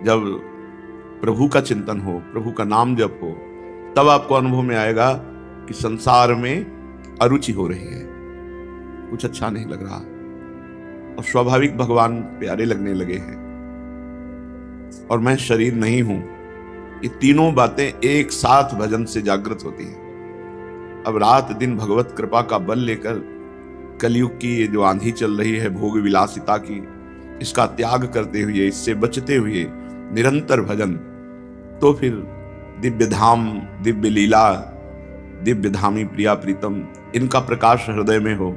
जब प्रभु का चिंतन हो, प्रभु का नाम जप हो, तब आपको अनुभव में आएगा कि संसार में अरुचि हो रही है, कुछ अच्छा नहीं लग रहा और स्वाभाविक भगवान प्यारे लगने लगे हैं और मैं शरीर नहीं हूं। ये तीनों बातें एक साथ भजन से जागृत होती हैं। अब रात दिन भगवत कृपा का बल लेकर कलयुग की ये जो आंधी चल रही है भोग विलासिता की, इसका त्याग करते हुए, इससे बचते हुए निरंतर भजन, तो फिर दिव्य धाम, दिव्य लीला, दिव्य धामी प्रिया प्रीतम, इनका प्रकाश हृदय में हो।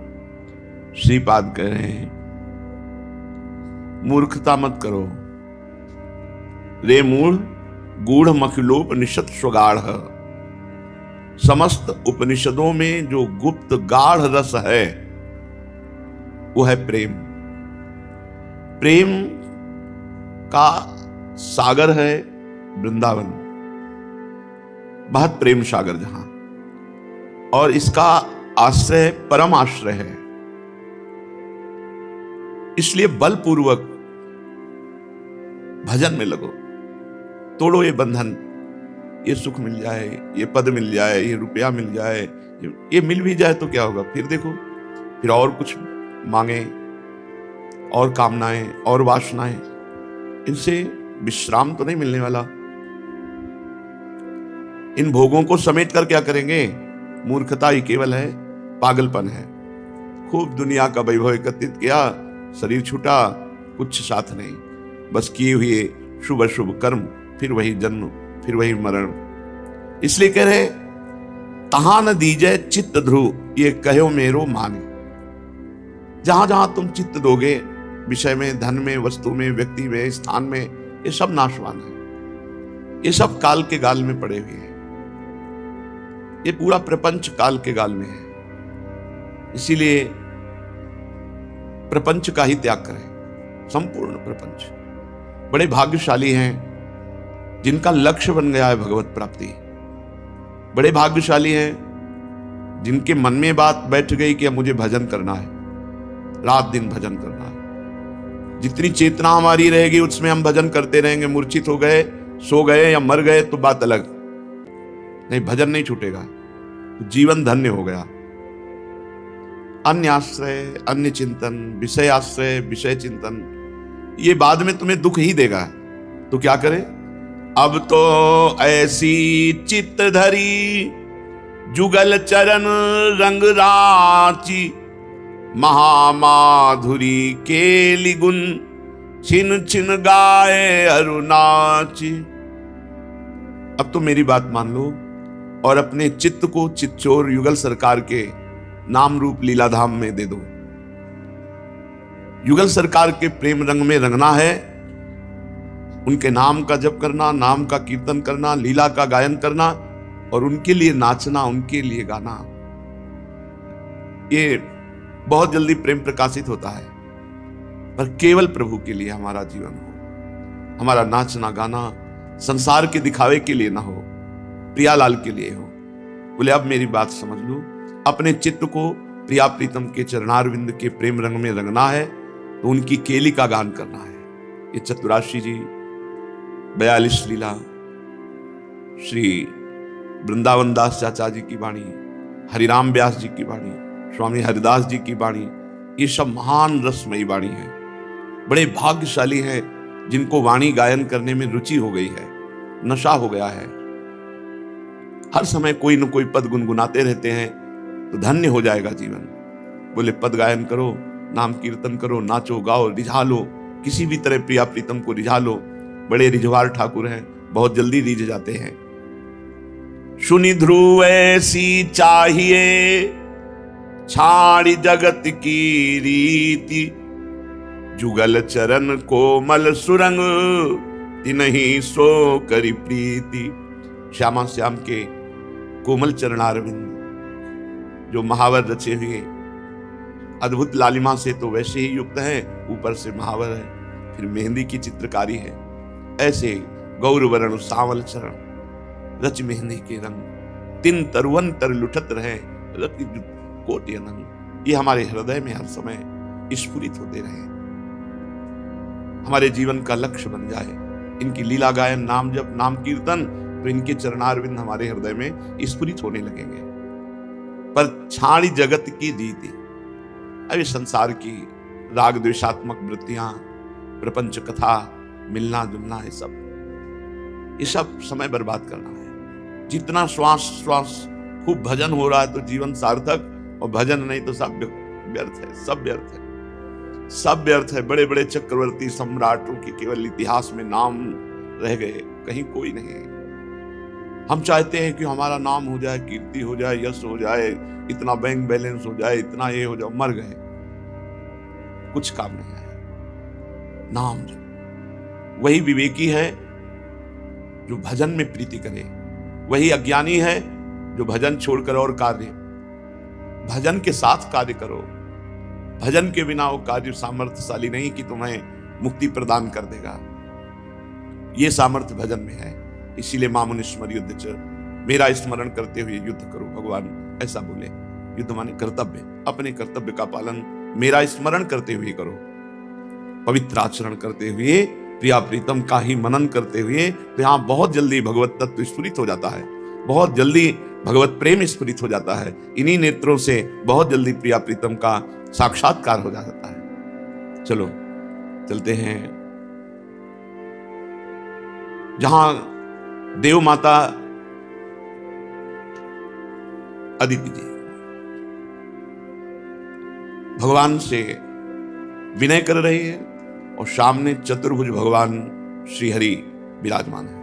श्रीपाद कह रहे हैं मूर्खता मत करो रे मूढ़, गूढ़ मखिलोपनिषद स्वगाढ़। समस्त उपनिषदों में जो गुप्त गाढ़ रस है वो है प्रेम। प्रेम का सागर है वृंदावन, बहुत प्रेम सागर जहां, और इसका आश्रय परम आश्रय है। इसलिए बलपूर्वक भजन में लगो, तोड़ो ये बंधन। ये सुख मिल जाए, ये पद मिल जाए, ये रुपया मिल जाए, ये मिल भी जाए तो क्या होगा, फिर देखो, फिर और कुछ मांगे, और कामनाएं और वासनाएं, इनसे विश्राम तो नहीं मिलने वाला। इन भोगों को समेट कर क्या करेंगे? मूर्खता ही केवल है, पागलपन है। खूब दुनिया का वैभव एकत्रित किया, शरीर छूटा, कुछ साथ नहीं, बस किए हुए शुभ शुभ कर्म, फिर वही जन्म, फिर वही मरण। इसलिए कह रहे तहां न दीजय चित्त ध्रुव, ये कहो मेरो माने। जहां जहां तुम चित्त दोगे विषय में, धन में, वस्तु में, व्यक्ति में, स्थान में, ये सब नाशवान है। ये सब काल के गाल में पड़े हुए हैं। ये पूरा प्रपंच काल के गाल में है। इसीलिए प्रपंच का ही त्याग करें, संपूर्ण प्रपंच। बड़े भाग्यशाली हैं जिनका लक्ष्य बन गया है भगवत प्राप्ति। बड़े भाग्यशाली हैं जिनके मन में बात बैठ गई कि अब मुझे भजन करना है, रात दिन भजन करना है। जितनी चेतना हमारी रहेगी उसमें हम भजन करते रहेंगे। मूर्छित हो गए, सो गए या मर गए तो बात अलग, नहीं, भजन नहीं छूटेगा, तो जीवन धन्य हो गया। अन्य आश्रय, अन्य चिंतन, विषय आश्रय, विषय चिंतन, ये बाद में तुम्हें दुख ही देगा। तो क्या करें? अब तो ऐसी चित्त धरी, जुगल चरण रंग राची, महामाधुरी केली गुण, छिन छिन गाए अरुणाची। अब तो मेरी बात मान लो और अपने चित्त को चित्तचोर युगल सरकार के नाम रूप लीलाधाम में दे दो। युगल सरकार के प्रेम रंग में रंगना है, उनके नाम का जप करना, नाम का कीर्तन करना, लीला का गायन करना और उनके लिए नाचना, उनके लिए गाना। ये बहुत जल्दी प्रेम प्रकाशित होता है, पर केवल प्रभु के लिए हमारा जीवन हो। हमारा नाचना गाना संसार के दिखावे के लिए ना हो, प्रियालाल के लिए हो। बोले अब मेरी बात समझ लो, अपने चित्त को प्रिया प्रीतम के चरणारविंद के प्रेम रंग में रंगना है तो उनकी केली का गान करना है। ये चतुराशी जी 42 लीला, श्री वृंदावन दास चाचा जी की वाणी, हरिराम व्यास जी की वाणी, स्वामी हरिदास जी की वाणी, ये सब महान रसमयी वाणी है। बड़े भाग्यशाली हैं जिनको वाणी गायन करने में रुचि हो गई है, नशा हो गया है। हर समय कोई न कोई पद गुनगुनाते रहते हैं तो धन्य हो जाएगा जीवन। बोले पद गायन करो, नाम कीर्तन करो, नाचो गाओ, रिझा लो, किसी भी तरह प्रिया प्रीतम को रिझा लो। बड़े रिझवार ठाकुर हैं, बहुत जल्दी रिझ जाते हैं। सुनि ध्रुव ऐसी चाहिए, छाड़ी जगत की रीति, जुगल चरण कोमल सुरंग, तिनहि सो करी प्रीति। श्यामा श्याम के कोमल चरणारविंद जो महावर रचे हुए, अद्भुत लालिमा से तो वैसे ही युक्त है, ऊपर से महावर है, फिर मेहंदी की चित्रकारी है। ऐसे गौरवर्ण सांवल चरण, रच मेहंदी के रंग, तिन तरुवन तर लुठत रहे, रति कोटि अनंग। ये हमारे हृदय में हर समय स्फुरित होते रहे, हमारे जीवन का लक्ष्य बन जाए इनकी लीला गायन, नाम जप, नाम कीर्तन, तो इनके चरणारविंद हमारे हृदय में स्फुरित होने लगेंगे। पर छाड़ी जगत की रीति, अभी संसार की राग द्वेषात्मक वृत्तियां, प्रपंच कथा, मिलना जुलना, ये सब समय बर्बाद करना है। जितना श्वास श्वास खूब भजन हो रहा है तो जीवन सार्थक, और भजन नहीं तो सब व्यर्थ है, सब व्यर्थ है, सब व्यर्थ है। बड़े बड़े चक्रवर्ती सम्राटों के केवल इतिहास में नाम रह गए, कहीं कोई नहीं है। हम चाहते हैं कि हमारा नाम हो जाए, कीर्ति हो जाए, यश हो जाए, इतना बैंक बैलेंस हो जाए, इतना ये हो जाए, मर गए, कुछ काम नहीं आया। नाम जप, वही विवेकी है जो भजन में प्रीति करे, वही अज्ञानी है जो भजन छोड़कर और कार्य, भजन के साथ कार्य करो। भजन के बिना वो कार्य सामर्थ्यशाली नहीं कि तुम्हें मुक्ति प्रदान कर देगा। ये सामर्थ्य भजन में है। इसीलिए मामुनि स्मर युद्ध च, मेरा स्मरण करते हुए युद्ध करो, भगवान ऐसा बोले। युद्ध माने कर्तव्य, अपने कर्तव्य का पालन मेरा स्मरण करते हुए करो, पवित्र आचरण करते हुए, प्रिया प्रीतम का ही मनन करते हुए। तो यहाँ बहुत जल्दी भगवत तत्व स्फुरित हो जाता है, बहुत जल्दी भगवत प्रेम स्फुरित हो जाता है। इन्हीं नेत्रों से बहुत जल्दी प्रिया प्रीतम का साक्षात्कार हो जाता है। चलो चलते हैं जहां देव माता अदिति जी भगवान से विनय कर रही है और सामने चतुर्भुज भगवान श्रीहरि विराजमान है।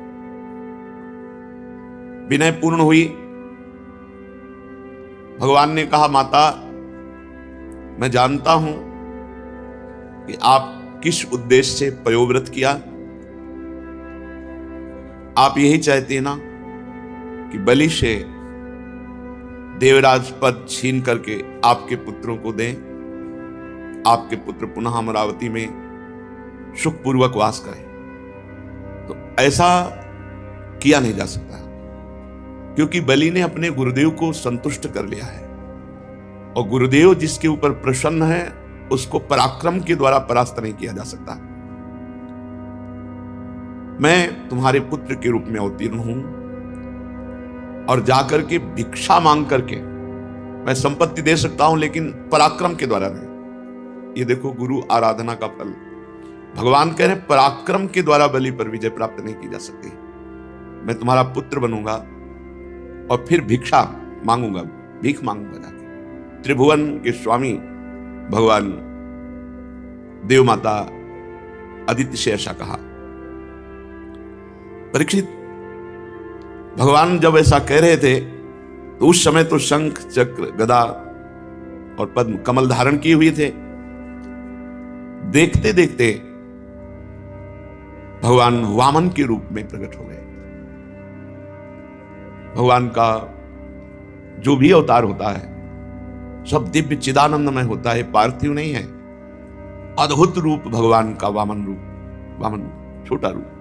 विनय पूर्ण हुई। भगवान ने कहा, माता मैं जानता हूं कि आप किस उद्देश्य से पयोव्रत किया। आप यही चाहते हैं ना कि बलि से देवराज पद छीन करके आपके पुत्रों को दें, आपके पुत्र पुनः अमरावती में सुखपूर्वक वास करें। तो ऐसा किया नहीं जा सकता, क्योंकि बलि ने अपने गुरुदेव को संतुष्ट कर लिया है, और गुरुदेव जिसके ऊपर प्रसन्न है उसको पराक्रम के द्वारा परास्त नहीं किया जा सकता। मैं तुम्हारे पुत्र के रूप में अवतीर्ण हूं, और जाकर के भिक्षा मांग करके मैं संपत्ति दे सकता हूं, लेकिन पराक्रम के द्वारा नहीं। ये देखो गुरु आराधना का फल। भगवान कह रहे हैं पराक्रम के द्वारा बलि पर विजय प्राप्त नहीं की जा सकती। मैं तुम्हारा पुत्र बनूंगा और फिर भिक्षा मांगूंगा, भीख मांगूंगा जाके। त्रिभुवन के स्वामी भगवान देव माता अदिति से ऐसा कहा। परीक्षित, भगवान जब ऐसा कह रहे थे तो उस समय तो शंख चक्र गदा और पद्म कमल धारण किए हुए थे। देखते देखते भगवान वामन के रूप में प्रकट हो गए। भगवान का जो भी अवतार होता है सब दिव्य चिदानंदमय होता है, पार्थिव नहीं है। अद्भुत रूप भगवान का वामन रूप, वामन छोटा रूप।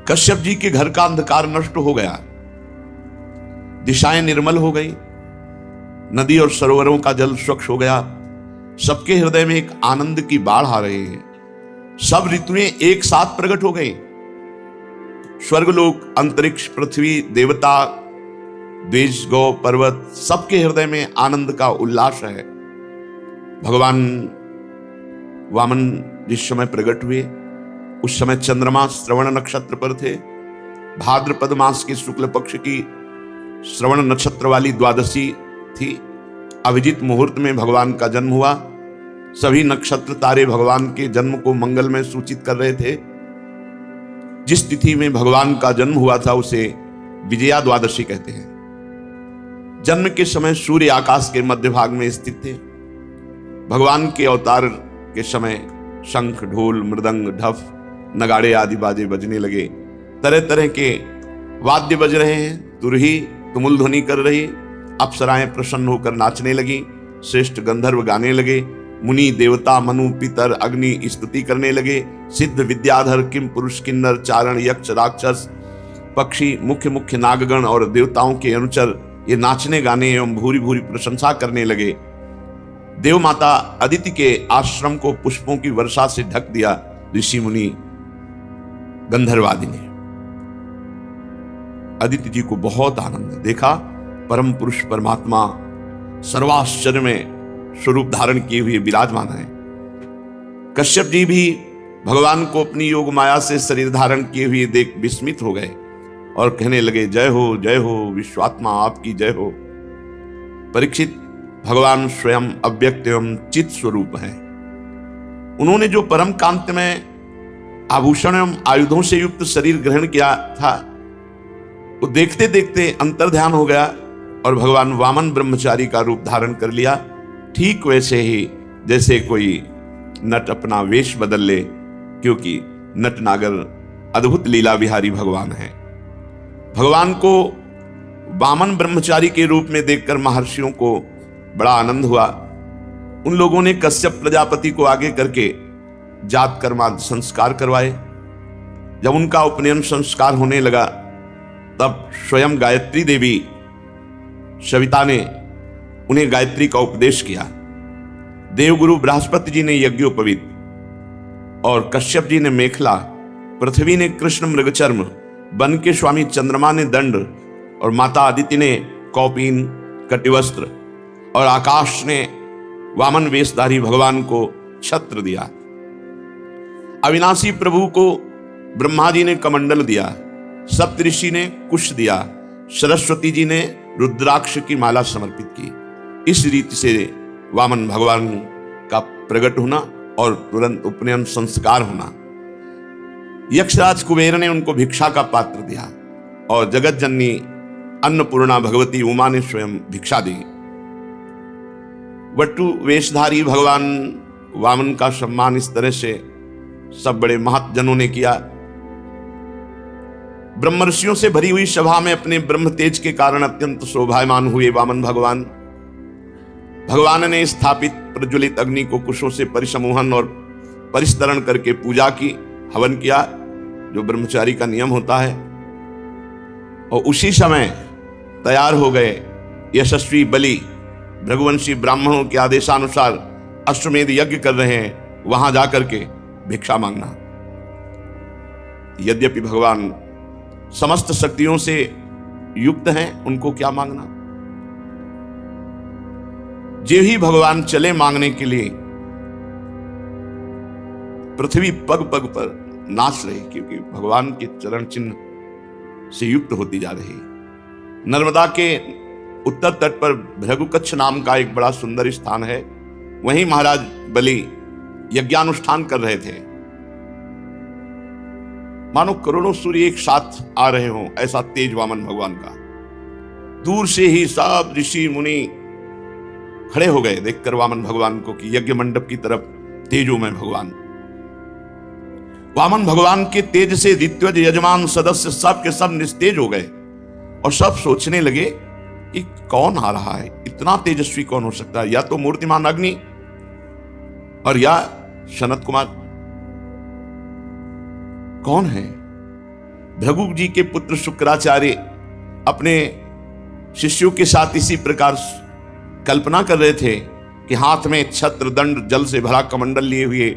कश्यप जी के घर का अंधकार नष्ट हो गया, दिशाएं निर्मल हो गई, नदी और सरोवरों का जल स्वच्छ हो गया। सबके हृदय में एक आनंद की बाढ़ आ रही है। सब ऋतुएं एक साथ प्रकट हो गई। स्वर्गलोक, अंतरिक्ष, पृथ्वी, देवता, देश, गौ, पर्वत, सबके हृदय में आनंद का उल्लास है। भगवान वामन जिस समय प्रकट हुए उस समय चंद्रमा श्रवण नक्षत्र पर थे। भाद्रपद मास के शुक्ल पक्ष की श्रवण नक्षत्र वाली द्वादशी थी। अभिजीत मुहूर्त में भगवान का जन्म हुआ। सभी नक्षत्र तारे भगवान के जन्म को मंगल में सूचित कर रहे थे। जिस तिथि में भगवान का जन्म हुआ था उसे विजया द्वादशी कहते हैं। जन्म के समय सूर्य आकाश के मध्य भाग में स्थित थे। भगवान के अवतार के समय शंख, ढोल, मृदंग, ढफ, नगाड़े आदि बाजे बजने लगे। तरह तरह के वाद्य बज रहे हैं। तुरही तुमुल ध्वनि कर रही। अप्सराएं प्रसन्न होकर नाचने लगी। श्रेष्ठ गंधर्व गाने लगे। मुनि, देवता, मनु, पितर, अग्नि स्तुति करने लगे। सिद्ध, विद्याधर, किम पुरुष, किन्नर, चारण, यक्ष, राक्षस, पक्षी, मुख्य मुख्य नागगण और देवताओं के अनुचर ये नाचने गाने एवं भूरी भूरी प्रशंसा करने लगे। देव माता अदिति के आश्रम को पुष्पों की वर्षा से ढक दिया, ऋषि मुनि गंधर्व आदि ने। अदिति जी को बहुत आनंद देखा, परम पुरुष परमात्मा सर्वाश्चर्य में स्वरूप धारण किए हुए विराजमान है। कश्यप जी भी भगवान को अपनी योग माया से शरीर धारण किए हुए देख विस्मित हो गए और कहने लगे, जय हो विश्वात्मा, आपकी जय हो। परीक्षित, भगवान स्वयं अव्यक्त एवं चित स्वरूप है। उन्होंने जो परम कांत में आभूषण एवं आयुधों से युक्त शरीर ग्रहण किया था, वो देखते देखते अंतर्ध्यान हो गया और भगवान वामन ब्रह्मचारी का रूप धारण कर लिया। ठीक वैसे ही जैसे कोई नट अपना वेश बदल ले, क्योंकि नट नागर अद्भुत लीला विहारी भगवान है। भगवान को वामन ब्रह्मचारी के रूप में देखकर महर्षियों को बड़ा आनंद हुआ। उन लोगों ने कश्यप प्रजापति को आगे करके जात कर्मादि संस्कार करवाए। जब उनका उपनयन संस्कार होने लगा, तब स्वयं गायत्री देवी सविता ने उन्हें गायत्री का उपदेश किया। देवगुरु बृहस्पति जी ने यज्ञोपवीत और कश्यप जी ने मेखला, पृथ्वी ने कृष्ण मृगचर्म, वन के स्वामी चंद्रमा ने दंड और माता अदिति ने कौपीन कटिवस्त्र और आकाश ने वामन वेशधारी भगवान को छत्र दिया। अविनाशी प्रभु को ब्रह्मा जी ने कमंडल दिया, सप्तऋषि ने कुश दिया, सरस्वती जी ने रुद्राक्ष की माला समर्पित की। इस रीति से वामन भगवान का प्रकट होना और तुरंत उपनयन संस्कार होना। यक्षराज कुबेर ने उनको भिक्षा का पात्र दिया और जगत जननी अन्नपूर्णा भगवती उमा ने स्वयं भिक्षा दी। वटु वेशधारी भगवान वामन का सम्मान इस तरह से सब बड़े महत्जनों ने किया। ब्रह्मर्षियों से भरी हुई सभा में अपने ब्रह्म तेज के कारण अत्यंत शोभायमान हुए वामन भगवान। भगवान ने स्थापित प्रज्वलित अग्नि को कुशों से परिसमूहन और परिस्तरण करके पूजा की, हवन किया, जो ब्रह्मचारी का नियम होता है। और उसी समय तैयार हो गए यशस्वी बलि, भृगुवंशी ब्राह्मणों के आदेशानुसार अश्वमेध यज्ञ कर रहे हैं, वहां जाकर के भिक्षा मांगना। यद्यपि भगवान समस्त शक्तियों से युक्त हैं, उनको क्या मांगना। जे ही भगवान चले मांगने के लिए, पृथ्वी पग पग पर नाच रही, क्योंकि भगवान के चरण चिन्ह से युक्त होती जा रही। नर्मदा के उत्तर तट पर भृगुकच्छ नाम का एक बड़ा सुंदर स्थान है, वहीं महाराज बलि यज्ञानुष्ठान कर रहे थे। मानो करोड़ों सूर्य एक साथ आ रहे हों, ऐसा तेज वामन भगवान का। दूर से ही सब ऋषि मुनि खड़े हो गए देखकर वामन भगवान को कि यज्ञ मंडप की तरफ तेजो में भगवान। वामन भगवान के तेज से ऋत्विज यजमान सदस्य सब के सब निस्तेज हो गए और सब सोचने लगे कि कौन आ रहा है, इतना तेजस्वी कौन हो सकता है, या तो मूर्तिमान अग्नि और या सनत कुमार। कौन है? भृगु जी के पुत्र शुक्राचार्य अपने शिष्यों के साथ इसी प्रकार कल्पना कर रहे थे कि हाथ में छत्र दंड जल से भरा कमंडल लिए हुए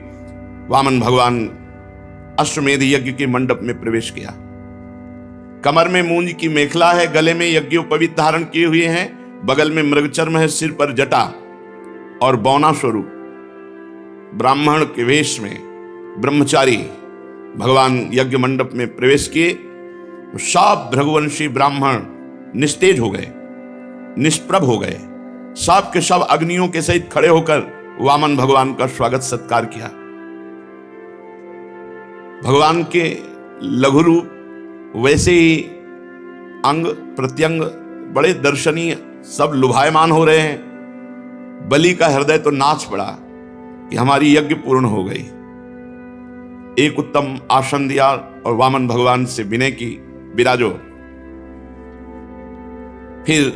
वामन भगवान अश्वमेध यज्ञ के मंडप में प्रवेश किया। कमर में मूंज की मेखला है, गले में यज्ञोपवीत धारण किए हुए हैं, बगल में मृगचर्म है, सिर पर जटा और बौना स्वरूप ब्राह्मण के वेश में ब्रह्मचारी भगवान यज्ञ मंडप में प्रवेश किए। सब भृगुवंशी ब्राह्मण निस्तेज हो गए, निष्प्रभ हो गए। सब के सब अग्नियों के सहित खड़े होकर वामन भगवान का स्वागत सत्कार किया। भगवान के लघु रूप, वैसे ही अंग प्रत्यंग बड़े दर्शनीय, सब लुभायमान हो रहे हैं। बलि का हृदय तो नाच पड़ा कि हमारी यज्ञ पूर्ण हो गई। एक उत्तम आसन दिया और वामन भगवान से विनय की, विराजो। फिर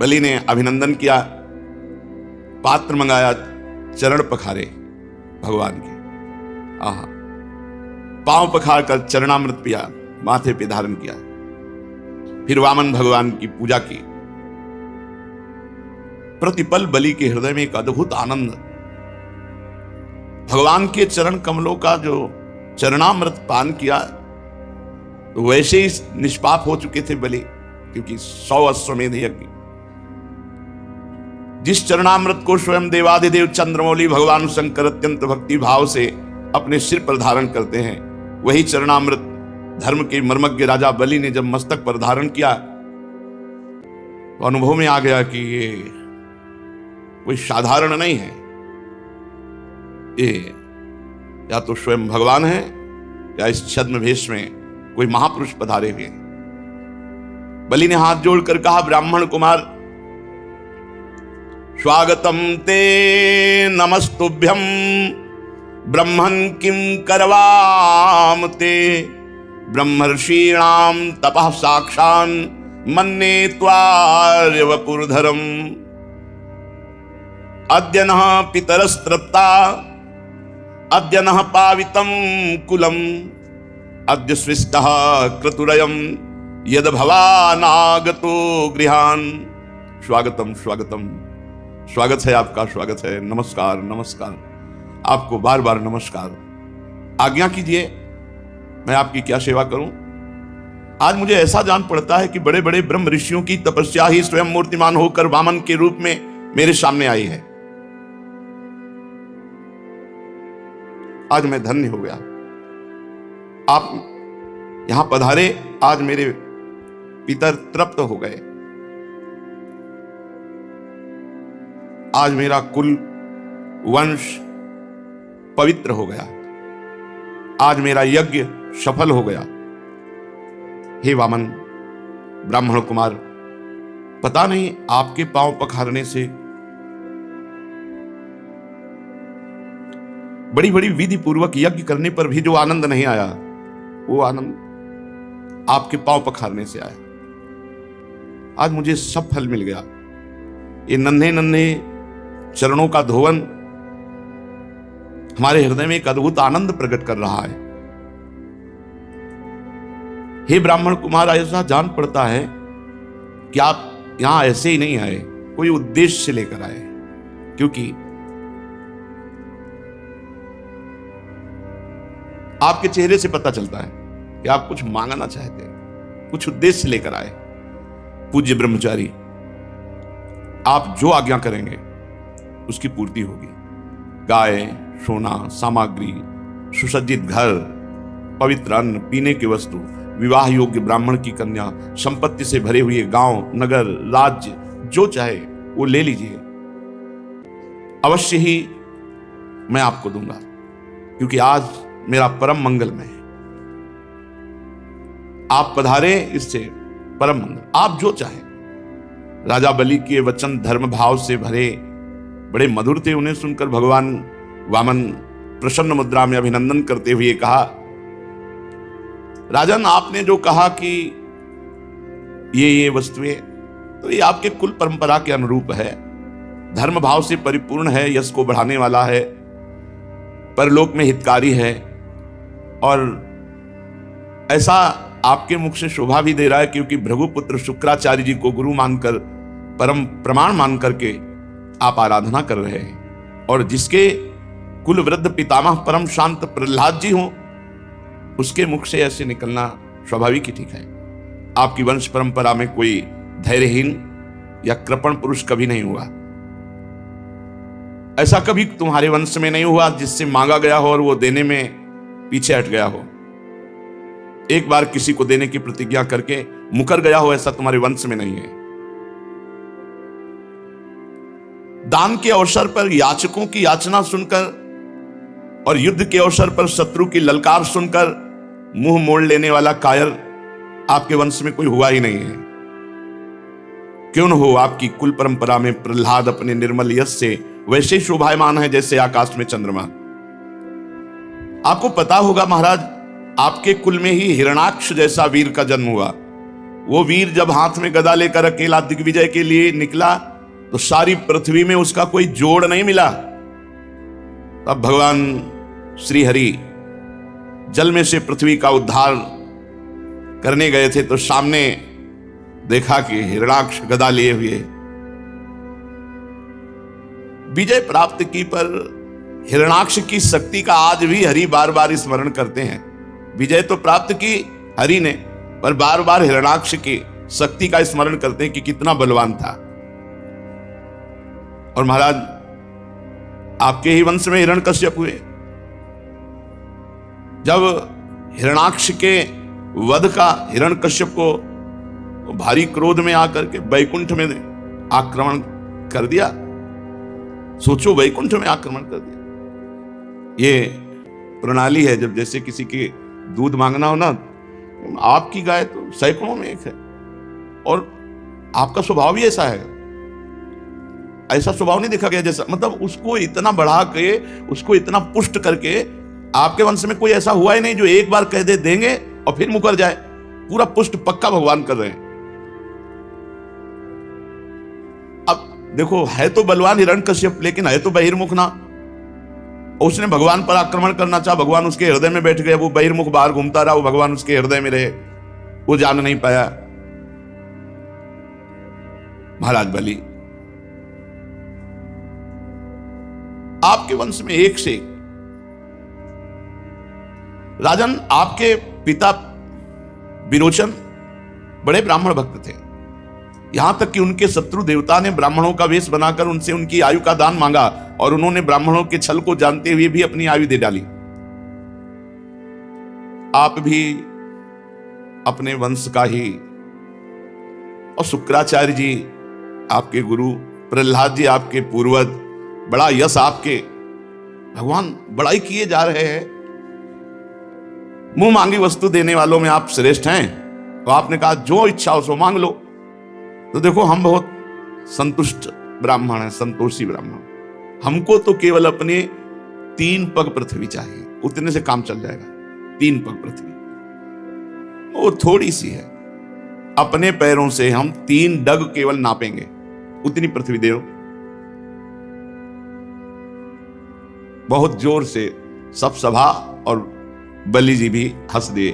बलि ने अभिनंदन किया, पात्र मंगाया, चरण पखारे भगवान के। आहा, पांव पखार कर चरणामृत पिया, माथे पे धारण किया। फिर वामन भगवान की पूजा की। प्रतिपल बलि के हृदय में एक अद्भुत आनंद, भगवान के चरण कमलों का जो चरणामृत पान किया तो वैसे ही निष्पाप हो चुके थे बलि, क्योंकि 100 अश्वमेध यज्ञ। जिस चरणामृत को स्वयं देवाधिदेव चंद्रमौली भगवान शंकर अत्यंत भक्ति भाव से अपने सिर पर धारण करते हैं, वही चरणामृत धर्म के मर्मज्ञ राजा बलि ने जब मस्तक पर धारण किया तो अनुभव में आ गया कि ये कोई साधारण नहीं है, ये या तो स्वयं भगवान है या इस छद्म भेष में कोई महापुरुष पधारे हुए हैं। बलि ने हाथ जोड़कर कहा, ब्राह्मण कुमार, स्वागतम ते नमस्तुभ्यम ब्रह्मन् किं करवाम ते ब्रह्मर्षीणाम तपः साक्षान् मन्ये त्वार्य वपुर्धरम् अद्य नः पितरस्तृप्ता अद्य नः पावितं कुलम् अद्य स्विष्टः क्रतुरयम् यद भवानागतो गृहान्। स्वागतम स्वागतम, स्वागत है आपका, स्वागत है, नमस्कार नमस्कार, आपको बार बार नमस्कार। आज्ञा कीजिए, मैं आपकी क्या सेवा करूं। आज मुझे ऐसा जान पड़ता है कि बड़े बड़े ब्रह्म ऋषियों की तपस्या ही स्वयं मूर्तिमान होकर वामन के रूप में मेरे सामने आई है। आज मैं धन्य हो गया, आप यहां पधारे, आज मेरे पितर तृप्त हो गए, आज मेरा कुल वंश पवित्र हो गया, आज मेरा यज्ञ सफल हो गया। हे वामन ब्राह्मण कुमार, पता नहीं आपके पांव पखारने से बड़ी बड़ी विधि पूर्वक यज्ञ करने पर भी जो आनंद नहीं आया, वो आनंद आपके पांव पखारने से आया। आज मुझे सब फल मिल गया। ये नन्हे नन्हे चरणों का धोवन हमारे हृदय में एक अद्भुत आनंद प्रकट कर रहा है। हे ब्राह्मण कुमार, ऐसा जान पड़ता है कि आप यहां ऐसे ही नहीं आए, कोई उद्देश्य से लेकर आए, क्योंकि आपके चेहरे से पता चलता है कि आप कुछ मांगना चाहते हैं, कुछ उद्देश्य लेकर आए। पूज्य ब्रह्मचारी, आप जो आज्ञा करेंगे उसकी पूर्ति होगी। गाय, सोना, सामग्री, सुसज्जित घर, पवित्र अन्न, पीने की वस्तु, विवाह योग्य ब्राह्मण की कन्या, संपत्ति से भरे हुए गांव, नगर, राज्य, जो चाहे वो ले लीजिए। अवश्य ही मैं आपको दूंगा, क्योंकि आज मेरा परम मंगलमय है। आप पधारे, इससे परम मंगल। आप जो चाहे। राजा बलि के वचन धर्म भाव से भरे, बड़े मधुर थे। उन्हें सुनकर भगवान वामन प्रसन्न मुद्रा में अभिनंदन करते हुए कहा, राजन, आपने जो कहा कि ये वस्तुएं, तो ये आपके कुल परंपरा के अनुरूप है, धर्म भाव से परिपूर्ण है, यश को बढ़ाने वाला है, परलोक में हितकारी है, और ऐसा आपके मुख से शोभा भी दे रहा है, क्योंकि भृगुपुत्र शुक्राचार्य जी को गुरु मानकर, परम प्रमाण मान करके आप आराधना कर रहे हैं। और जिसके कुल वृद्ध पितामह परम शांत प्रहलाद जी हों, उसके मुख से ऐसे निकलना स्वाभाविक ही ठीक है। आपकी वंश परंपरा में कोई धैर्यहीन या कृपण पुरुष कभी नहीं हुआ। ऐसा कभी तुम्हारे वंश में नहीं हुआ जिससे मांगा गया हो और वो देने में पीछे हट गया हो। एक बार किसी को देने की प्रतिज्ञा करके मुकर गया हो, ऐसा तुम्हारे वंश में नहीं है। दान के अवसर पर याचकों की याचना सुनकर और युद्ध के अवसर पर शत्रु की ललकार सुनकर मुंह मोड़ लेने वाला कायर आपके वंश में कोई हुआ ही नहीं है। क्यों न हो, आपकी कुल परंपरा में प्रहलाद अपने निर्मल यश से वैसे शोभायमान है जैसे आकाश में चंद्रमा। आपको पता होगा महाराज, आपके कुल में ही हिरणाक्ष जैसा वीर का जन्म हुआ। वो वीर जब हाथ में गदा लेकर अकेला दिग्विजय के लिए निकला तो सारी पृथ्वी में उसका कोई जोड़ नहीं मिला। तब भगवान श्री हरि जल में से पृथ्वी का उद्धार करने गए थे, तो सामने देखा कि हिरणाक्ष गदा लिए हुए। विजय प्राप्त की पर हिरणाक्ष की शक्ति का आज भी हरि बार बार स्मरण करते हैं। विजय तो प्राप्त की हरि ने, पर बार बार हिरणाक्ष की शक्ति का स्मरण करते हैं कि कितना बलवान था। और महाराज आपके ही वंश में हिरण्यकश्यप हुए। जब हिरणाक्ष के वध का हिरण्यकश्यप को भारी क्रोध में आकर के वैकुंठ में आक्रमण कर दिया। सोचो, वैकुंठ में आक्रमण कर दिया। ये प्रणाली है, जब जैसे किसी के दूध मांगना हो ना, आपकी गाय तो सैकड़ों में एक है और आपका स्वभाव भी ऐसा है। ऐसा स्वभाव नहीं देखा गया जैसा, मतलब उसको इतना बढ़ा के, उसको इतना पुष्ट करके, आपके वंश में कोई ऐसा हुआ ही नहीं जो एक बार कह दे देंगे और फिर मुकर जाए। पूरा पुष्ट पक्का भगवान कर रहे हैं। अब देखो, है तो बलवान हिरण्यकश्यप, लेकिन है तो बहिर्मुख ना। उसने भगवान पर आक्रमण करना चाहा, भगवान उसके हृदय में बैठ गए। वो बहिर्मुख बाहर घूमता रहा, वो भगवान उसके हृदय में रहे, वो जान नहीं पाया। महाराज बलि, आपके वंश में एक से एक राजन, आपके पिता विरोचन बड़े ब्राह्मण भक्त थे। यहां तक कि उनके शत्रु देवता ने ब्राह्मणों का वेश बनाकर उनसे उनकी आयु का दान मांगा और उन्होंने ब्राह्मणों के छल को जानते हुए भी अपनी आयु दे डाली। आप भी अपने वंश का ही, और शुक्राचार्य जी आपके गुरु, प्रहलाद जी आपके पूर्वज, बड़ा यश आपके, भगवान बड़ाई किए जा रहे हैं। मुंह मांगी वस्तु देने वालों में आप श्रेष्ठ हैं। तो आपने कहा जो इच्छा हो सो मांग लो। तो देखो, हम बहुत संतुष्ट ब्राह्मण हैं, संतोषी ब्राह्मण। हमको तो केवल अपने 3 पग पृथ्वी चाहिए, उतने से काम चल जाएगा। 3 पग पृथ्वी वो थोड़ी सी है। अपने पैरों से हम 3 डग केवल नापेंगे, उतनी पृथ्वी दे। बहुत जोर से सब सभा, और बलि जी भी हंस दिए।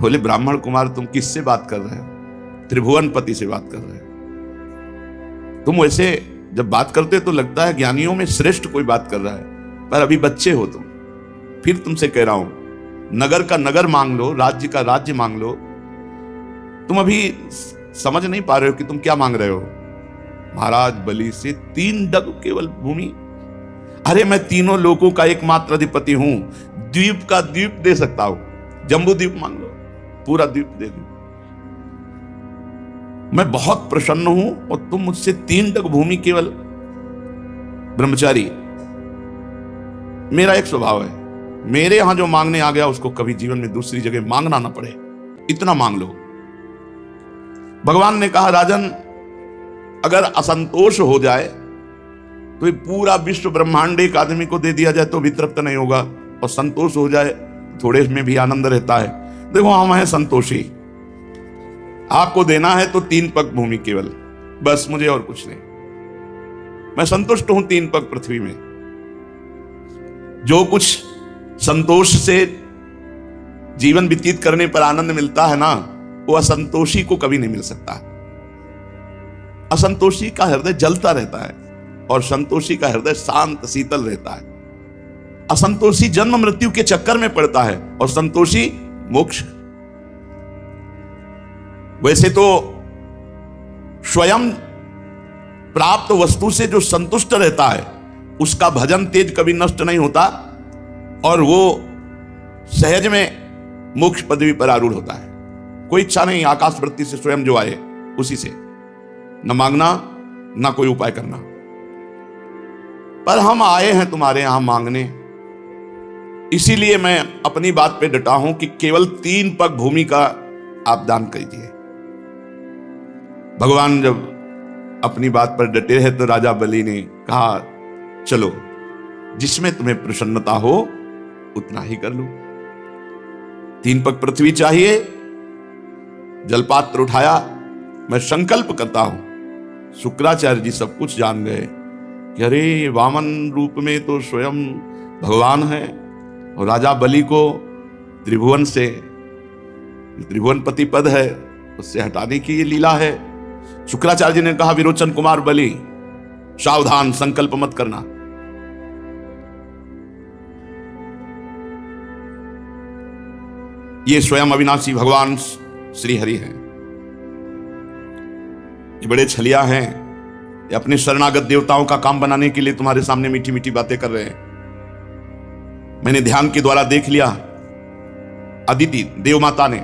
बोले, ब्राह्मण कुमार तुम किससे बात कर रहे हो? त्रिभुवनपति से बात कर रहे हो। तुम वैसे जब बात करते तो लगता है ज्ञानियों में श्रेष्ठ कोई बात कर रहा है, पर अभी बच्चे हो तुम। फिर तुमसे कह रहा हूं, नगर का नगर मांग लो, राज्य का राज्य मांग लो। तुम अभी समझ नहीं पा रहे हो कि तुम क्या मांग रहे हो। महाराज बलि से 3 डग केवल भूमि। अरे मैं तीनों लोगों का एकमात्र अधिपति हूं, द्वीप का द्वीप दे सकता हूं। जम्बू द्वीप मांग लो, पूरा द्वीप दे दो। मैं बहुत प्रसन्न हूं और तुम मुझसे 3 डग भूमि केवल। ब्रह्मचारी, मेरा एक स्वभाव है, मेरे यहां जो मांगने आ गया उसको कभी जीवन में दूसरी जगह मांगना ना पड़े, इतना मांग लो। भगवान ने कहा, राजन अगर असंतोष हो जाए तो ये पूरा विश्व ब्रह्मांड एक आदमी को दे दिया जाए तो भी तृप्त नहीं होगा, और संतोष हो जाए थोड़े में भी आनंद रहता है। देखो, हम हैं संतोषी। आपको देना है तो 3 पग भूमि केवल, बस, मुझे और कुछ नहीं। मैं संतुष्ट हूं 3 पग पृथ्वी में। जो कुछ संतोष से जीवन व्यतीत करने पर आनंद मिलता है ना, वो असंतोषी को कभी नहीं मिल सकता। असंतोषी का हृदय जलता रहता है और संतोषी का हृदय शांत शीतल रहता है। असंतोषी जन्म मृत्यु के चक्कर में पड़ता है और संतोषी मोक्ष। वैसे तो स्वयं प्राप्त वस्तु से जो संतुष्ट रहता है उसका भजन तेज कभी नष्ट नहीं होता और वो सहज में मोक्ष पदवी पर आरूढ़ होता है। कोई इच्छा नहीं, आकाश वृत्ति से स्वयं जो आए उसी से, न मांगना न कोई उपाय करना। पर हम आए हैं तुम्हारे यहां मांगने, इसीलिए मैं अपनी बात पे डटा हूं कि केवल 3 पग भूमि का आप दान कीजिए। भगवान जब अपनी बात पर डटे हैं तो राजा बलि ने कहा, चलो जिसमें तुम्हें प्रसन्नता हो उतना ही कर लो। 3 पग पृथ्वी चाहिए। जलपात्र उठाया, मैं संकल्प करता हूं। शुक्राचार्य जी सब कुछ जान गए कि अरे वामन रूप में तो स्वयं भगवान है और राजा बलि को त्रिभुवन से, त्रिभुवनपति पद है उससे हटाने की ये लीला है। शुक्राचार्य जी ने कहा, विरोचन कुमार बलि सावधान, संकल्प मत करना। ये स्वयं अविनाशी भगवान श्री हरि हैं। ये बड़े छलिया हैं, ये अपने शरणागत देवताओं का काम बनाने के लिए तुम्हारे सामने मीठी मीठी बातें कर रहे हैं। मैंने ध्यान के द्वारा देख लिया, अदिति देव माता ने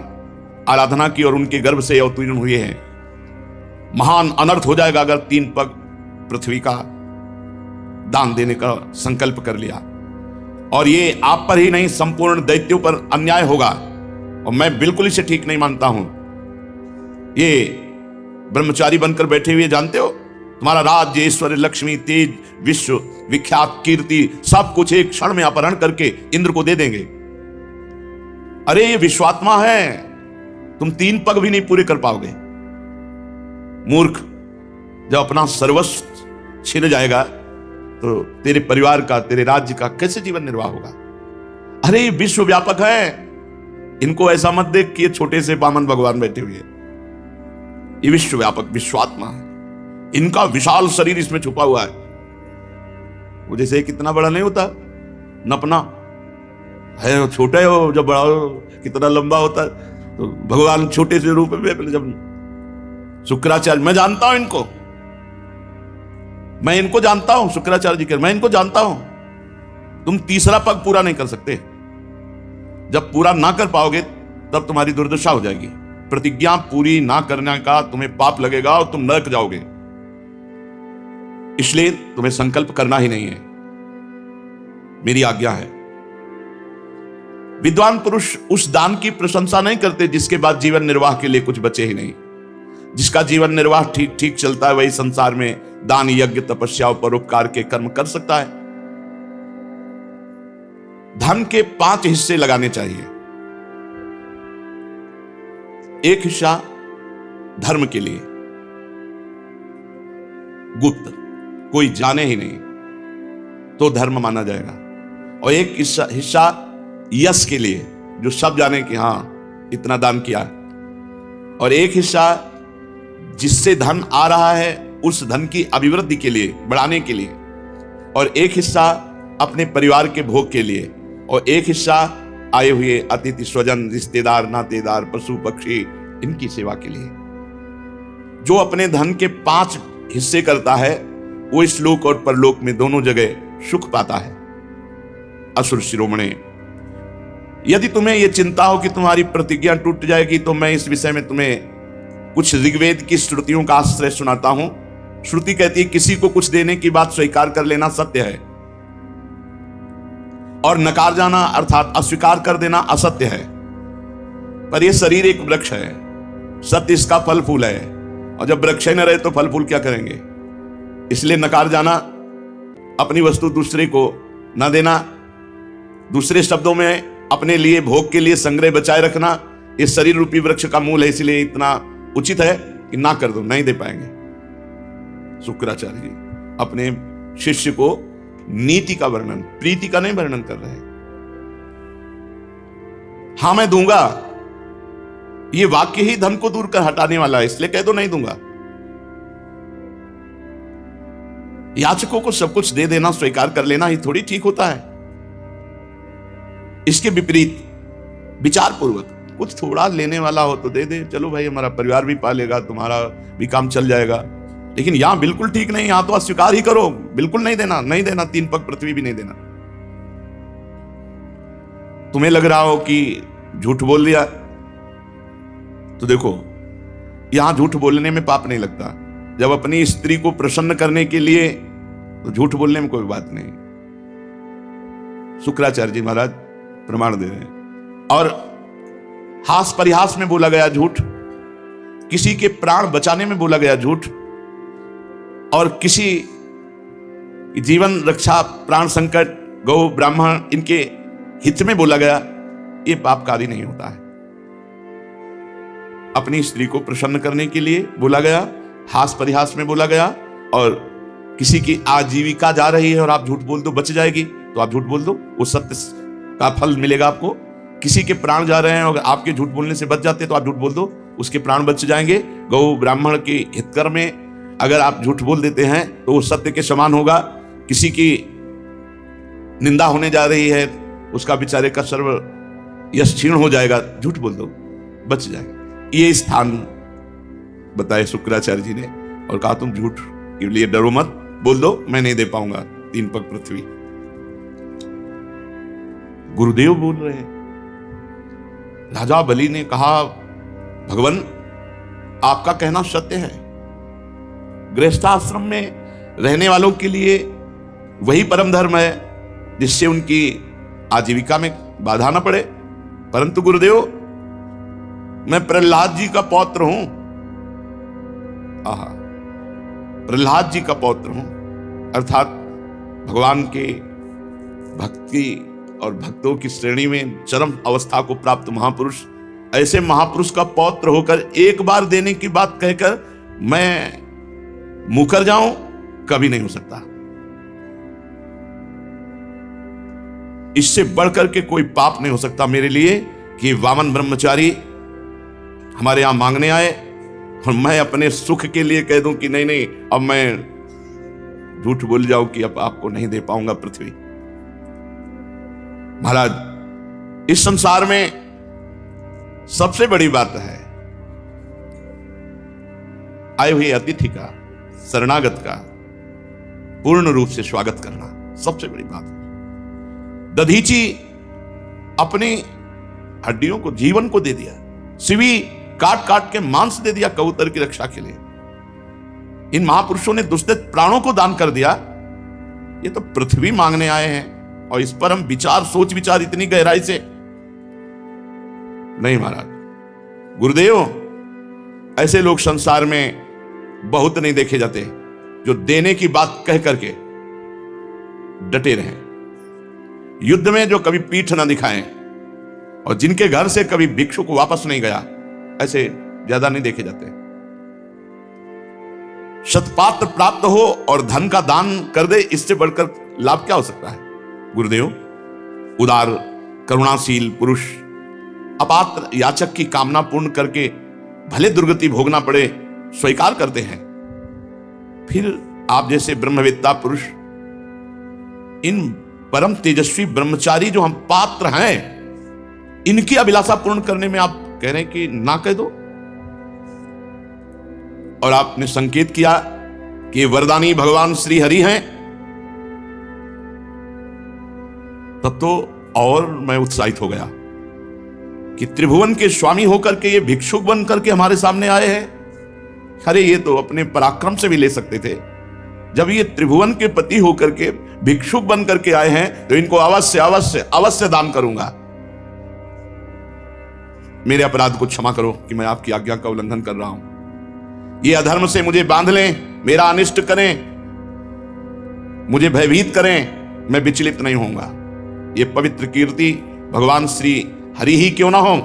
आराधना की और उनके गर्भ से अवतीर्ण हुए हैं। महान अनर्थ हो जाएगा अगर 3 पग पृथ्वी का दान देने का संकल्प कर लिया, और ये आप पर ही नहीं संपूर्ण दैत्यों पर अन्याय होगा, और मैं बिल्कुल इसे ठीक नहीं मानता हूं। ये ब्रह्मचारी बनकर बैठे हुए, जानते हो तुम्हारा राज्य, ऐश्वर्य, लक्ष्मी, तेज, विश्व विख्यात कीर्ति सब कुछ एक क्षण में अपहरण करके इंद्र को दे देंगे। अरे ये विश्वात्मा है, तुम 3 पग भी नहीं पूरे कर पाओगे। मूर्ख, जब अपना सर्वस्व छिन जाएगा तो तेरे परिवार का, तेरे राज्य का कैसे जीवन निर्वाह होगा। अरे ये विश्व व्यापक है, इनको ऐसा मत देख कि ये छोटे से बामन भगवान बैठे हुए हैं। ये विश्व व्यापक विश्वात्मा है, इनका विशाल शरीर इसमें छुपा हुआ है। वो जैसे कितना बड़ा नहीं होता, नपना है, छोटा है वो, जब बड़ा हो कितना लंबा होता है। तो भगवान छोटे से रूप में, जब शुक्राचार्य, मैं जानता हूं इनको, मैं इनको जानता हूं, शुक्राचार्य जी के, मैं इनको जानता हूं। तुम 3रा पग पूरा नहीं कर सकते। जब पूरा ना कर पाओगे तब तुम्हारी दुर्दशा हो जाएगी। प्रतिज्ञा पूरी ना करने का तुम्हें पाप लगेगा और तुम नरक जाओगे। इसलिए तुम्हें संकल्प करना ही नहीं है, मेरी आज्ञा है। विद्वान पुरुष उस दान की प्रशंसा नहीं करते जिसके बाद जीवन निर्वाह के लिए कुछ बचे ही नहीं। जिसका जीवन निर्वाह ठीक ठीक चलता है वही संसार में दान, यज्ञ, तपस्या और परोपकार के कर्म कर सकता है। धन के 5 हिस्से लगाने चाहिए। एक हिस्सा धर्म के लिए, गुप्त, कोई जाने ही नहीं तो धर्म माना जाएगा। और एक हिस्सा यश के लिए, जो सब जाने कि हां इतना दान किया। और एक हिस्सा जिससे धन आ रहा है उस धन की अभिवृद्धि के लिए, बढ़ाने के लिए। और एक हिस्सा अपने परिवार के भोग के लिए। और एक हिस्सा आए हुए अतिथि, स्वजन, रिश्तेदार, नातेदार, पशु पक्षी, इनकी सेवा के लिए। जो अपने धन के 5 हिस्से करता है वो इस लोक और परलोक में दोनों जगह सुख पाता है। असुर शिरोमणे, यदि तुम्हें यह चिंता हो कि तुम्हारी प्रतिज्ञा टूट जाएगी तो मैं इस विषय में तुम्हें कुछ ऋग्वेद की श्रुतियों का आश्रय सुनाता हूं। श्रुति कहती है किसी को कुछ देने की बात स्वीकार कर लेना सत्य है, और नकार जाना अर्थात अस्वीकार कर देना असत्य है। पर यह शरीर एक वृक्ष है, सत्य इसका फल फूल है, और जब वृक्ष ही न रहे तो फल फूल क्या करेंगे। इसलिए नकार जाना, अपनी वस्तु दूसरे को न देना, दूसरे शब्दों में अपने लिए भोग के लिए संग्रह बचाए रखना, इस शरीर रूपी वृक्ष का मूल है। इसलिए इतना उचित है कि ना कर दो, नहीं दे पाएंगे। शुक्राचार्य जी अपने शिष्य को नीति का वर्णन, प्रीति का नहीं वर्णन कर रहे। हां मैं दूंगा, ये वाक्य ही धन को दूर कर हटाने वाला है, इसलिए कह दो नहीं दूंगा। याचकों को सब कुछ दे देना, स्वीकार कर लेना ही थोड़ी ठीक होता है। इसके विपरीत विचार पूर्वक कुछ थोड़ा लेने वाला हो तो दे दे, चलो भाई हमारा परिवार भी पालेगा, तुम्हारा भी काम चल जाएगा। लेकिन यहां बिल्कुल ठीक नहीं, यहां तो अस्वीकार ही करो, बिल्कुल नहीं देना, नहीं देना, 3 पग पृथ्वी भी नहीं देना। तुम्हें लग रहा हो कि झूठ बोल दिया, तो देखो यहां झूठ बोलने में पाप नहीं लगता। जब अपनी स्त्री को प्रसन्न करने के लिए, तो झूठ बोलने में कोई बात नहीं। शुक्राचार्य जी महाराज प्रमाण दे रहे हैं। और हास परिहास में बोला गया झूठ, किसी के प्राण बचाने में बोला गया झूठ, और किसी जीवन रक्षा, प्राण संकट, गौ ब्राह्मण, इनके हित में बोला गया, ये पापकारी नहीं होता है। अपनी स्त्री को प्रसन्न करने के लिए बोला गया, हास परिहास में बोला गया, और किसी की आजीविका जा रही है और आप झूठ बोल दो बच जाएगी तो आप झूठ बोल दो, वो सत्य का फल मिलेगा आपको। किसी के प्राण जा रहे हैं और आपके झूठ बोलने से बच जाते तो आप झूठ बोल दो, उसके प्राण बच जाएंगे। गौ ब्राह्मण के हितकर में अगर आप झूठ बोल देते हैं तो वो सत्य के समान होगा। किसी की निंदा होने जा रही है, उसका बेचारे का सर्व यश क्षीण हो जाएगा, झूठ बोल दो, बच जाएगा। ये स्थान बताए शुक्राचार्य जी ने और कहा तुम झूठ के लिए डरो मत, बोल दो मैं नहीं दे पाऊंगा 3 पग पृथ्वी। गुरुदेव बोल रहे हैं। राजा बलि ने कहा भगवान आपका कहना सत्य है, गृहस्थाश्रम में रहने वालों के लिए वही परम धर्म है जिससे उनकी आजीविका में बाधा न पड़े, परंतु गुरुदेव मैं प्रहलाद जी का पौत्र हूं। आहा, प्रहलाद जी का पौत्र हूं, अर्थात भगवान के भक्ति और भक्तों की श्रेणी में चरम अवस्था को प्राप्त महापुरुष, ऐसे महापुरुष का पौत्र होकर एक बार देने की बात कहकर मैं मुकर जाऊं, कभी नहीं हो सकता। इससे बढ़कर के कोई पाप नहीं हो सकता मेरे लिए कि वामन ब्रह्मचारी हमारे यहां मांगने आए और मैं अपने सुख के लिए कह दूं कि नहीं नहीं अब मैं झूठ बोल जाऊं कि अब आपको नहीं दे पाऊंगा पृथ्वी। महाराज इस संसार में सबसे बड़ी बात है आए हुए अतिथि का, शरणागत का पूर्ण रूप से स्वागत करना सबसे बड़ी बात है। दधीची अपनी हड्डियों को, जीवन को दे दिया, शिवी काट काट के मांस दे दिया कबूतर की रक्षा के लिए। इन महापुरुषों ने दुष्ट प्राणों को दान कर दिया। ये तो पृथ्वी मांगने आए हैं और इस पर हम विचार, सोच विचार इतनी गहराई से नहीं। महाराज गुरुदेव ऐसे लोग संसार में बहुत नहीं देखे जाते जो देने की बात कह करके डटे रहें, युद्ध में जो कभी पीठ ना दिखाएं और जिनके घर से कभी भिक्षु को वापस नहीं गया, ऐसे ज्यादा नहीं देखे जाते। शतपात्र प्राप्त हो और धन का दान कर दे, इससे बढ़कर लाभ क्या हो सकता है। गुरुदेव उदार करुणाशील पुरुष अपात्र याचक की कामना पूर्ण करके भले दुर्गति भोगना पड़े स्वीकार करते हैं। फिर आप जैसे ब्रह्मवेत्ता पुरुष, इन परम तेजस्वी ब्रह्मचारी जो हम पात्र हैं, इनकी अभिलाषा पूर्ण करने में आप कह रहे हैं कि ना कह दो। और आपने संकेत किया कि वरदानी भगवान श्री हरि हैं, तब तो और मैं उत्साहित हो गया कि त्रिभुवन के स्वामी होकर के ये भिक्षुक बन करके हमारे सामने आए हैं। अरे ये तो अपने पराक्रम से भी ले सकते थे। जब ये त्रिभुवन के पति होकर के भिक्षुक बन करके आए हैं तो इनको अवश्य अवश्य अवश्य दान करूंगा। मेरे अपराध को क्षमा करो कि मैं आपकी आज्ञा का उल्लंघन कर रहा हूं। ये अधर्म से मुझे बांध लें, मेरा अनिष्ट करें, मुझे भयभीत करें, मैं विचलित नहीं होऊंगा। ये पवित्र कीर्ति भगवान श्री हरि ही क्यों ना हो,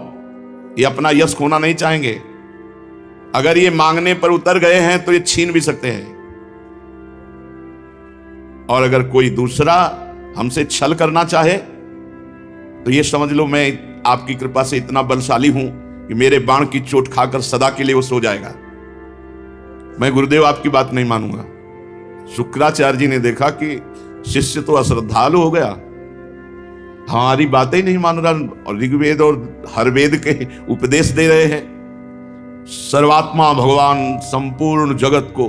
ये अपना यश खोना नहीं चाहेंगे। अगर ये मांगने पर उतर गए हैं तो ये छीन भी सकते हैं। और अगर कोई दूसरा हमसे छल करना चाहे तो ये समझ लो मैं आपकी कृपा से इतना बलशाली हूं कि मेरे बाण की चोट खाकर सदा के लिए वो सो जाएगा। मैं गुरुदेव आपकी बात नहीं मानूंगा। शुक्राचार्य जी ने देखा कि शिष्य तो अश्रद्धालु हो गया, हमारी बातें ही नहीं मान रहा और ऋग्वेद और हर वेद के उपदेश दे रहे हैं। सर्वात्मा भगवान संपूर्ण जगत को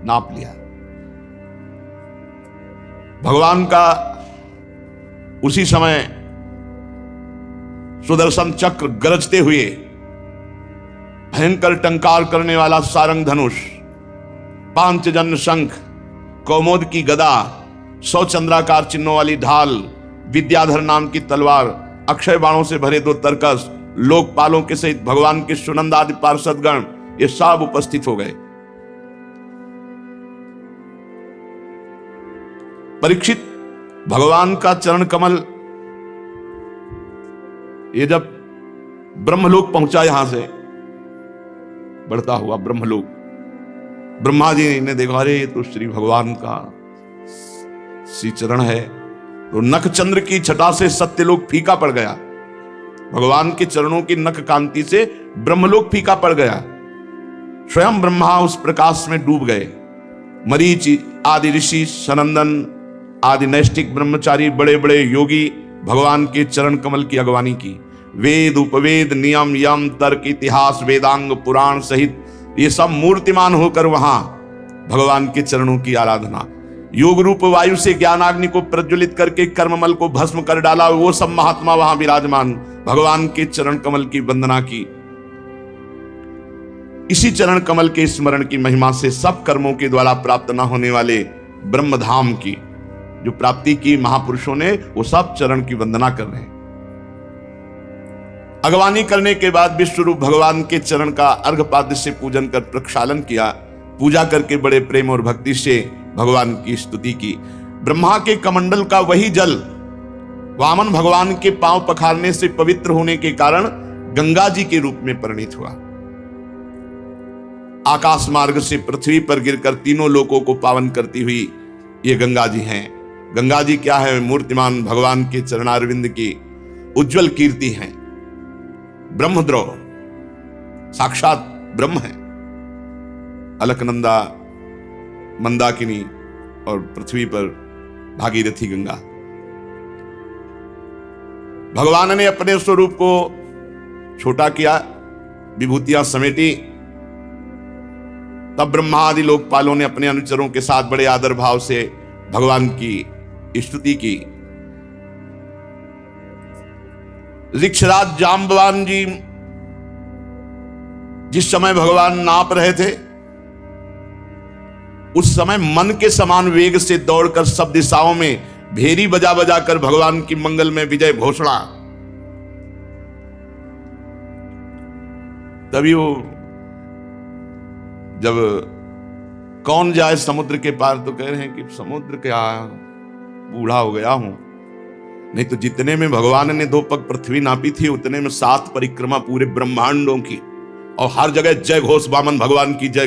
नाप लिया। भगवान का उसी समय सुदर्शन चक्र गरजते हुए भयंकर टंकार करने वाला सारंग धनुष, पांचजन्य शंख, कौमोद की गदा, 100 चंद्राकार चिन्हों वाली ढाल, विद्याधर नाम की तलवार, अक्षय बाणों से भरे 2 तरकस, लोकपालों के सहित भगवान के सुनंद आदि पार्षदगण, ये सब उपस्थित हो गए। परीक्षित भगवान का चरण कमल ये जब ब्रह्मलोक पहुंचा, यहां से बढ़ता हुआ ब्रह्मलोक, ब्रह्मा जी ने देखा अरे ये तो श्री भगवान का श्री चरण है, तो नख चंद्र की छटा से सत्यलोक फीका पड़ गया। भगवान के चरणों की नख कांति से ब्रह्मलोक फीका पड़ गया। स्वयं ब्रह्मा उस प्रकाश में डूब गए। मरीच आदि ऋषि, सनंदन आदि नैष्ठिक ब्रह्मचारी, बड़े बड़े योगी भगवान के चरण कमल की अगवानी की। वेद उपवेद नियम यम तर्क इतिहास वेदांग पुराण सहित ये सब मूर्तिमान होकर वहां भगवान के चरणों की आराधना। योग रूप वायु से ज्ञानाग्नि को प्रज्वलित करके कर्ममल को भस्म कर डाला, वो सब महात्मा वहां विराजमान भगवान के चरण कमल की वंदना की। इसी चरण कमल के स्मरण की महिमा से सब कर्मों के द्वारा प्राप्त न होने वाले ब्रह्मधाम की जो प्राप्ति की महापुरुषों ने, वो सब चरण की वंदना कर रहे हैं। अगवानी करने के बाद विश्वरूप भगवान के चरण का अर्घपाद्य से पूजन कर प्रक्षालन किया। पूजा करके बड़े प्रेम और भक्ति से भगवान की स्तुति की। ब्रह्मा के कमंडल का वही जल वामन भगवान के पांव पखारने से पवित्र होने के कारण गंगा जी के रूप में परिणित हुआ। आकाश मार्ग से पृथ्वी पर गिरकर तीनों लोकों को पावन करती हुई ये गंगा जी हैं। गंगा जी क्या है? मूर्तिमान भगवान के चरणारविंद की उज्जवल कीर्ति है। ब्रह्मद्रोह साक्षात ब्रह्म है। अलकनंदा मंदाकिनी और पृथ्वी पर भागीरथी गंगा। भगवान ने अपने स्वरूप को छोटा किया, विभूतियां समेटी। तब ब्रह्मा आदि लोकपालों ने अपने अनुचरों के साथ बड़े आदर भाव से भगवान की स्तुति की। ऋक्षराज जाम्बवान जी जिस समय भगवान नाप रहे थे, उस समय मन के समान वेग से दौड़कर सब दिशाओं में भेरी बजा बजा कर भगवान की मंगल में विजय घोषणा। तभी वो जब कौन जाए समुद्र के पार, तो कह रहे हैं कि समुद्र क्या, बूढ़ा हो गया हूं। नहीं तो जितने में भगवान ने 2 पग पृथ्वी नापी थी, उतने में 7 परिक्रमा पूरे ब्रह्मांडों की, और हर जगह जय घोष वामन भगवान की जय।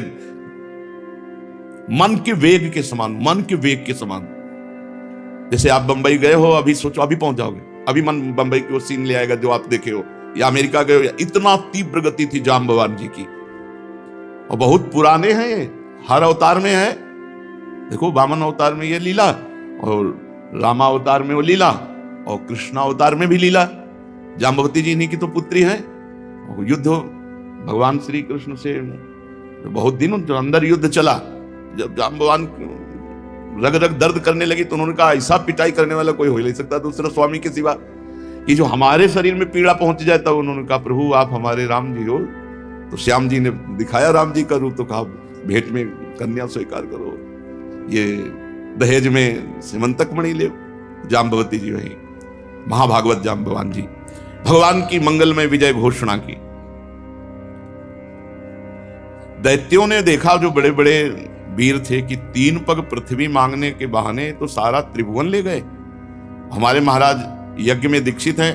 मन के वेग के समान, मन के वेग के समान। जैसे आप बंबई गए हो, अभी सोचो अभी पहुंच जाओगे, अभी मन बंबई की वो सीन ले आएगा जो आप देखे हो, या अमेरिका गए हो। इतना तीव्र गति थी जाम्बवान जी की, और बहुत पुराने हैं ये, हर अवतार में है। देखो वामन अवतार में ये लीला, और रामा अवतार में वो लीला, और कृष्ण अवतार में भी लीला। जाम्बवती जी इन्हीं की तो पुत्री है। युद्ध भगवान श्री कृष्ण से बहुत दिन जो अंदर युद्ध चला, जब जाम्बवान रग रग दर्द करने लगी तो उन्होंने कहा ऐसा पिटाई करने वाला कोई हो ही नहीं सकता दूसरा स्वामी के सिवा, कि जो हमारे शरीर में पीड़ा पहुंच जाए। तब उन्होंने कहा प्रभु आप हमारे राम जी हो। तो श्याम जी ने दिखाया राम जी का रूप, तो कहा भेंट में कन्या स्वीकार करो, ये दहेज में सिमंतक मणि ले। जाम्बवती जी वही महाभागवत जाम्बवान जी भगवान की मंगल में विजय घोषणा की। दैत्यों ने देखा, जो बड़े बड़े वीर थे, कि 3 पग पृथ्वी मांगने के बहाने तो सारा त्रिभुवन ले गए। हमारे महाराज यज्ञ में दीक्षित हैं,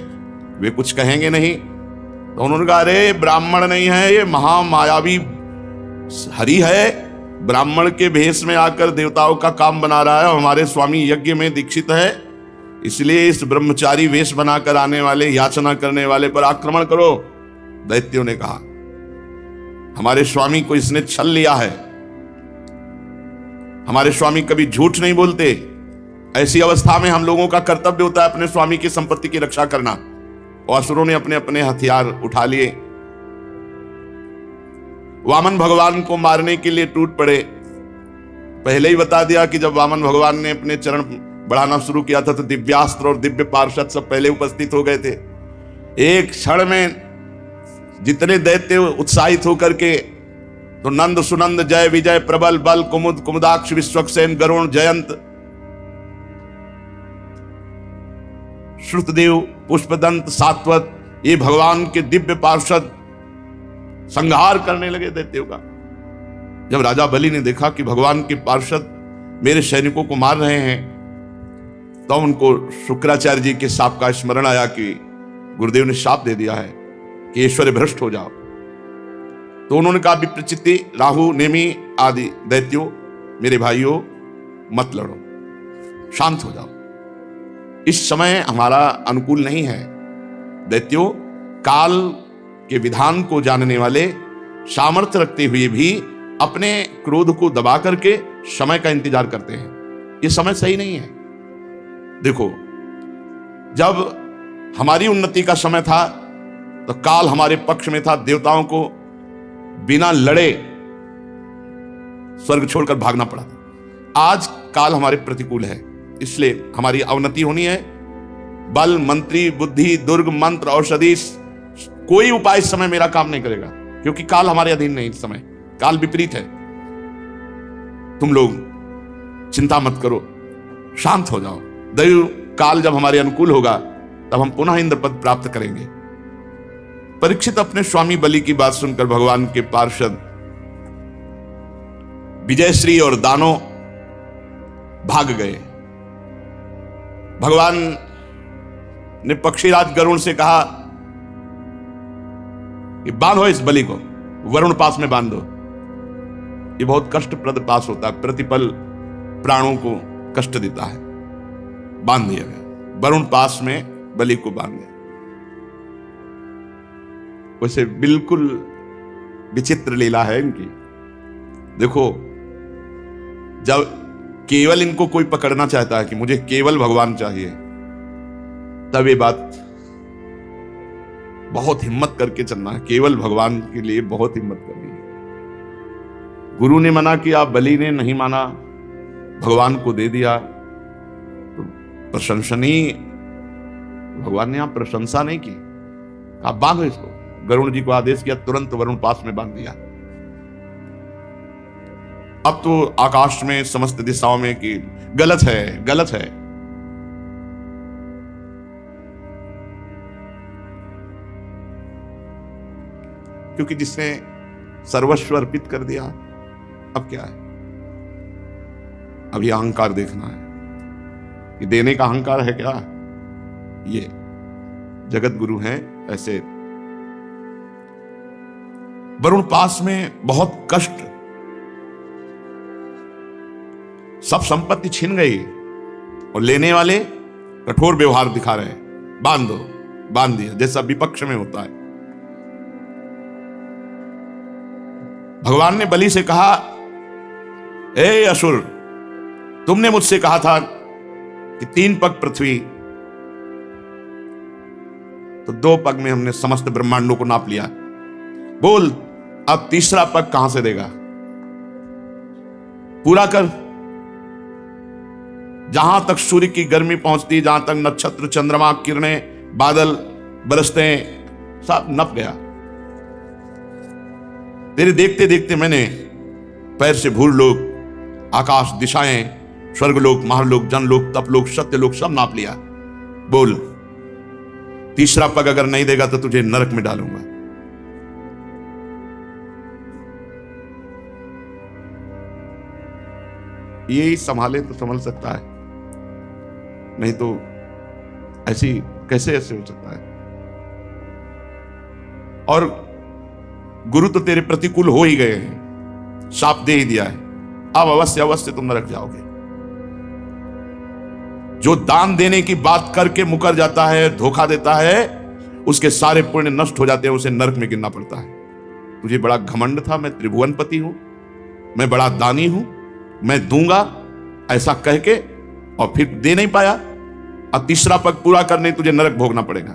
वे कुछ कहेंगे नहीं। तो उन्होंने कहा अरे ब्राह्मण नहीं है, ये महामायावी हरि है, ब्राह्मण के भेष में आकर देवताओं का काम बना रहा है। हमारे स्वामी यज्ञ में दीक्षित है, इसलिए इस ब्रह्मचारी वेश बनाकर आने वाले, याचना करने वाले पर आक्रमण करो। दैत्यों ने कहा हमारे स्वामी को इसने छल लिया है, हमारे स्वामी कभी झूठ नहीं बोलते। ऐसी अवस्था में हम लोगों का कर्तव्य होता है अपने स्वामी की संपत्ति की रक्षा करना। और असुरों ने अपने अपने हथियार उठा लिए, वामन भगवान को मारने के लिए टूट पड़े। पहले ही बता दिया कि जब वामन भगवान ने अपने चरण बढ़ाना शुरू किया था तो दिव्यास्त्र और दिव्य पार्षद सब पहले उपस्थित हो गए थे। एक क्षण में जितने दैत्य उत्साहित होकर के, तो नंद सुनंद जय विजय प्रबल बल कुमुद कुमुदाक्ष विश्वक्सेन गरुण जयंत श्रुतदेव पुष्पदंत सात्वत, ये भगवान के दिव्य पार्षद संहार करने लगे दैत्यों का। जब राजा बलि ने देखा कि भगवान के पार्षद मेरे सैनिकों को मार रहे हैं, तो उनको शुक्राचार्य जी के शाप का स्मरण आया कि गुरुदेव ने शाप दे दिया है कि ऐश्वर्य भ्रष्ट हो जाओ। तो उन्होंने कहा विप्रचित्ति राहु नेमी आदि दैत्यों, मेरे भाइयों मत लड़ो, शांत हो जाओ, इस समय हमारा अनुकूल नहीं है। दैत्यों काल के विधान को जानने वाले, सामर्थ्य रखते हुए भी अपने क्रोध को दबा करके समय का इंतजार करते हैं। ये समय सही नहीं है। देखो जब हमारी उन्नति का समय था तो काल हमारे पक्ष में था, देवताओं को बिना लड़े स्वर्ग छोड़कर भागना पड़ा था। आज काल हमारे प्रतिकूल है, इसलिए हमारी अवनति होनी है। बल, मंत्री, बुद्धि, दुर्ग, मंत्र, औषधि, कोई उपाय इस समय मेरा काम नहीं करेगा, क्योंकि काल हमारे अधीन नहीं। इस समय काल विपरीत है। तुम लोग चिंता मत करो, शांत हो जाओ। दैव काल जब हमारे अनुकूल होगा तब हम पुनः इंद्र पद प्राप्त करेंगे। परीक्षित अपने स्वामी बलि की बात सुनकर भगवान के पार्षद विजयश्री और दानो भाग गए। भगवान ने पक्षीराज गरुण से कहा कि बांधो इस बलि को, वरुण पास में बांध दो। ये बहुत कष्टप्रद पास होता है, प्रतिपल प्राणों को कष्ट देता है। बांध दिया गया, वरुण पास में बलि को बांध दिया। वैसे बिल्कुल विचित्र लीला है इनकी। देखो, जब केवल इनको कोई पकड़ना चाहता है कि मुझे केवल भगवान चाहिए, तब ये बात बहुत हिम्मत करके चलना है। केवल भगवान के लिए बहुत हिम्मत करनी है। गुरु ने मना किया, बलि ने नहीं माना, भगवान को दे दिया, तो प्रशंसनीय। भगवान ने यहां प्रशंसा नहीं की, कहा बांधो इसको। गरुड़ जी को आदेश किया, तुरंत वरुण पास में बांध दिया। अब तो आकाश में समस्त दिशाओं में कि गलत है, गलत है। क्योंकि जिसने सर्वस्व अर्पित कर दिया, अब क्या है? अभी अहंकार देखना है कि देने का अहंकार है क्या? ये जगत गुरु हैं ऐसे। वरुण पास में बहुत कष्ट, सब संपत्ति छिन गई और लेने वाले कठोर व्यवहार दिखा रहे हैं। बांध दो, बांध दिया, जैसा विपक्ष में होता है। भगवान ने बलि से कहा, ए असुर, तुमने मुझसे कहा था कि 3 पग पृथ्वी, तो 2 पग में हमने समस्त ब्रह्मांडों को नाप लिया। बोल, अब तीसरा पग कहां से देगा? पूरा कर। जहां तक सूर्य की गर्मी पहुंचती, जहां तक नक्षत्र, चंद्रमा, किरणें, बादल बरसते, सब नप गया। तेरे देखते देखते मैंने पैर से भूलोक, आकाश, दिशाएं, स्वर्गलोक, महालोक, जनलोक, तपलोक, सत्यलोक सब नाप लिया। बोल, तीसरा पग अगर नहीं देगा तो तुझे नरक में डालूंगा। यही संभाले तो संभल सकता है, नहीं तो ऐसी कैसे ऐसे हो सकता है? और गुरु तो तेरे प्रतिकूल हो ही गए हैं, शाप दे ही दिया है। अब अवश्य अवश्य तुम नरक जाओगे। जो दान देने की बात करके मुकर जाता है, धोखा देता है, उसके सारे पुण्य नष्ट हो जाते हैं, उसे नरक में गिरना पड़ता है। तुझे बड़ा घमंड था, मैं त्रिभुवनपति हूं, मैं बड़ा दानी हूं, मैं दूंगा, ऐसा कह के, और फिर दे नहीं पाया। अब तीसरा पग पूरा करने तुझे नरक भोगना पड़ेगा।